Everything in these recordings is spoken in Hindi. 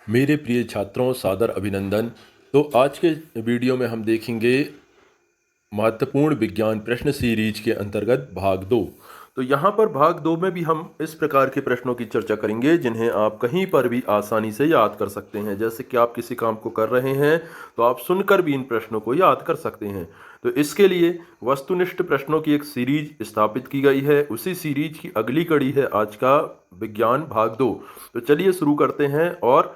मेरे प्रिय छात्रों, सादर अभिनंदन। तो आज के वीडियो में हम देखेंगे महत्वपूर्ण विज्ञान प्रश्न सीरीज के अंतर्गत भाग 2। तो यहाँ पर भाग 2 में भी हम इस प्रकार के प्रश्नों की चर्चा करेंगे जिन्हें आप कहीं पर भी आसानी से याद कर सकते हैं। जैसे कि आप किसी काम को कर रहे हैं तो आप सुनकर भी इन प्रश्नों को याद कर सकते हैं। तो इसके लिए वस्तुनिष्ठ प्रश्नों की एक सीरीज स्थापित की गई है। उसी सीरीज की अगली कड़ी है आज का विज्ञान भाग 2। तो चलिए शुरू करते हैं और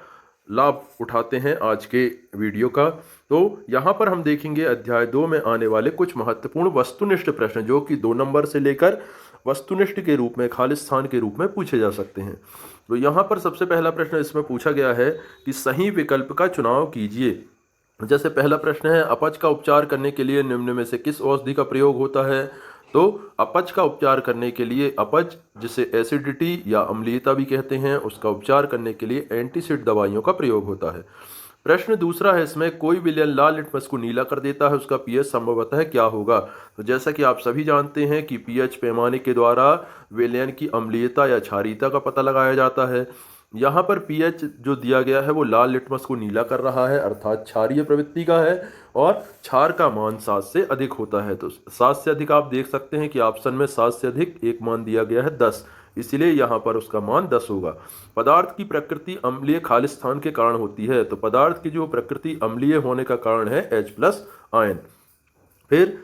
लाभ उठाते हैं आज के वीडियो का। तो यहाँ पर हम देखेंगे अध्याय 2 में आने वाले कुछ महत्वपूर्ण वस्तुनिष्ठ प्रश्न जो कि 2 नंबर से लेकर वस्तुनिष्ठ के रूप में, खालिस्तान के रूप में पूछे जा सकते हैं। तो यहाँ पर सबसे पहला प्रश्न इसमें पूछा गया है कि सही विकल्प का चुनाव कीजिए। जैसे पहला प्रश्न है, अपच का उपचार करने के लिए निम्न में से किस औषधि का प्रयोग होता है? तो अपच का उपचार करने के लिए, अपच जिसे एसिडिटी या अम्लीयता भी कहते हैं, उसका उपचार करने के लिए एंटीसिड दवाइयों का प्रयोग होता है। प्रश्न दूसरा है इसमें, कोई विलयन लाल लिटमस को नीला कर देता है, उसका पीएच संभवतः क्या होगा? तो जैसा कि आप सभी जानते हैं कि पीएच पैमाने के द्वारा विलयन की अम्लीयता या क्षारीयता का पता लगाया जाता है। यहाँ पर पीएच जो दिया गया है वो लाल लिटमस को नीला कर रहा है, अर्थात क्षारीय प्रवृत्ति का है, और क्षार का मान 7 से अधिक होता है। तो 7 से अधिक आप देख सकते हैं कि ऑप्शन में 7 से अधिक एक मान दिया गया है 10, इसलिए यहाँ पर उसका मान 10 होगा। पदार्थ की प्रकृति अम्लीय खालिस्तान के कारण होती है। तो पदार्थ की जो प्रकृति अम्लीय होने का कारण है H+ आयन। फिर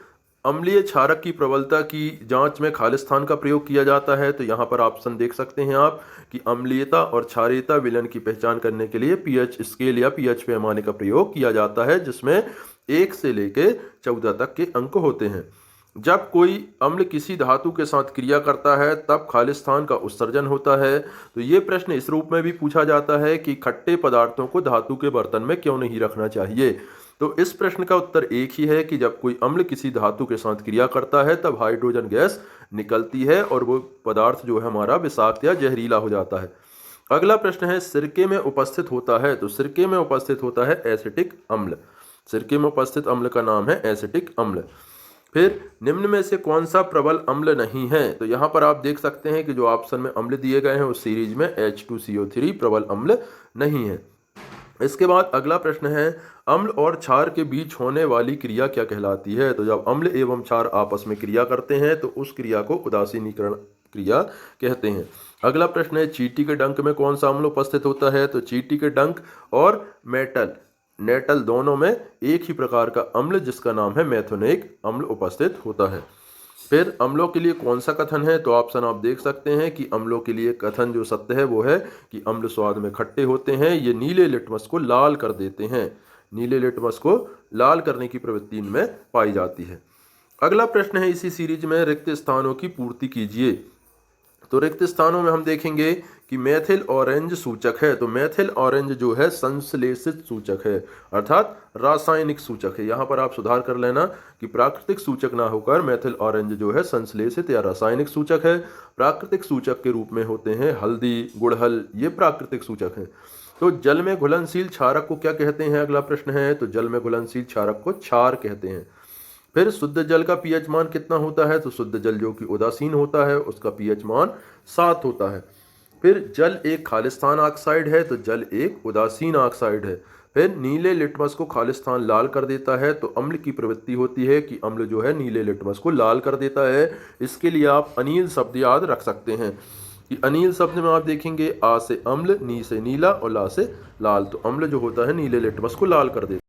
अम्लीय क्षारक की प्रबलता की जांच में खालिस्तान का प्रयोग किया जाता है। तो यहाँ पर ऑप्शन देख सकते हैं आप कि अम्लीयता और क्षारीयता विलयन की पहचान करने के लिए पीएच स्केल या पीएच पैमाने का प्रयोग किया जाता है, जिसमें 1 से लेकर 14 तक के अंक होते हैं। जब कोई अम्ल किसी धातु के साथ क्रिया करता है तब खालिस्तान का उत्सर्जन होता है। तो ये प्रश्न इस रूप में भी पूछा जाता है कि खट्टे पदार्थों को धातु के बर्तन में क्यों नहीं रखना चाहिए? तो इस प्रश्न का उत्तर एक ही है कि जब कोई अम्ल किसी धातु के साथ क्रिया करता है तब हाइड्रोजन गैस निकलती है और वो पदार्थ जो है हमारा विषाक्त या जहरीला हो जाता है। अगला प्रश्न है, सिरके में उपस्थित होता है। तो सिरके में उपस्थित होता है एसिटिक अम्ल। सिरके में उपस्थित अम्ल का नाम है एसिटिक अम्ल। फिर निम्न में से कौन सा प्रबल अम्ल नहीं है? तो यहाँ पर आप देख सकते हैं कि जो ऑप्शन में अम्ल दिए गए हैं उस सीरीज में H2CO3 प्रबल अम्ल नहीं है। इसके बाद अगला प्रश्न है, अम्ल और क्षार के बीच होने वाली क्रिया क्या कहलाती है? तो जब अम्ल एवं क्षार आपस में क्रिया करते हैं तो उस क्रिया को उदासीनीकरण क्रिया कहते हैं। अगला प्रश्न है, चींटी के डंक में कौन सा अम्ल उपस्थित होता है? तो चींटी के डंक और नेटल दोनों में एक ही प्रकार का अम्ल जिसका नाम है मैथोनिक अम्ल उपस्थित होता है। फिर अम्लों के लिए कौन सा कथन है? तो ऑप्शन आप देख सकते हैं कि अम्लों के लिए कथन जो सत्य है वो है कि अम्ल स्वाद में खट्टे होते हैं, ये नीले लिटमस को लाल कर देते हैं। नीले लिटमस को लाल करने की प्रवृत्ति इनमें पाई जाती है। अगला प्रश्न है, इसी सीरीज में रिक्त स्थानों की पूर्ति कीजिए। तो रिक्त स्थानों में हम देखेंगे कि मेथिल ऑरेंज सूचक है। तो मेथिल ऑरेंज जो है संश्लेषित सूचक है, अर्थात रासायनिक सूचक है। यहाँ पर आप सुधार कर लेना कि प्राकृतिक सूचक ना होकर मेथिल ऑरेंज जो है संश्लेषित या रासायनिक सूचक है। प्राकृतिक सूचक के रूप में होते हैं हल्दी, गुड़हल, ये प्राकृतिक सूचक हैं। तो जल में घुलनशील क्षारक को क्या कहते हैं? अगला प्रश्न है, तो जल में घुलनशील क्षारक को क्षार कहते हैं। फिर शुद्ध जल का पीएच मान कितना होता है? तो शुद्ध जल जो कि उदासीन होता है उसका पीएच मान 7 होता है। फिर जल एक खालिस्तान ऑक्साइड है, तो जल एक उदासीन ऑक्साइड है। फिर नीले लिटमस को खालिस्तान लाल कर देता है, तो अम्ल की प्रवृत्ति होती है कि अम्ल जो है नीले लिटमस को लाल कर देता है। इसके लिए आप अनील शब्द याद रख सकते हैं कि अनील शब्द में आप देखेंगे आ से अम्ल, नी से नीला और ला से लाल। तो अम्ल जो होता है नीले लिटमस को लाल कर देता है।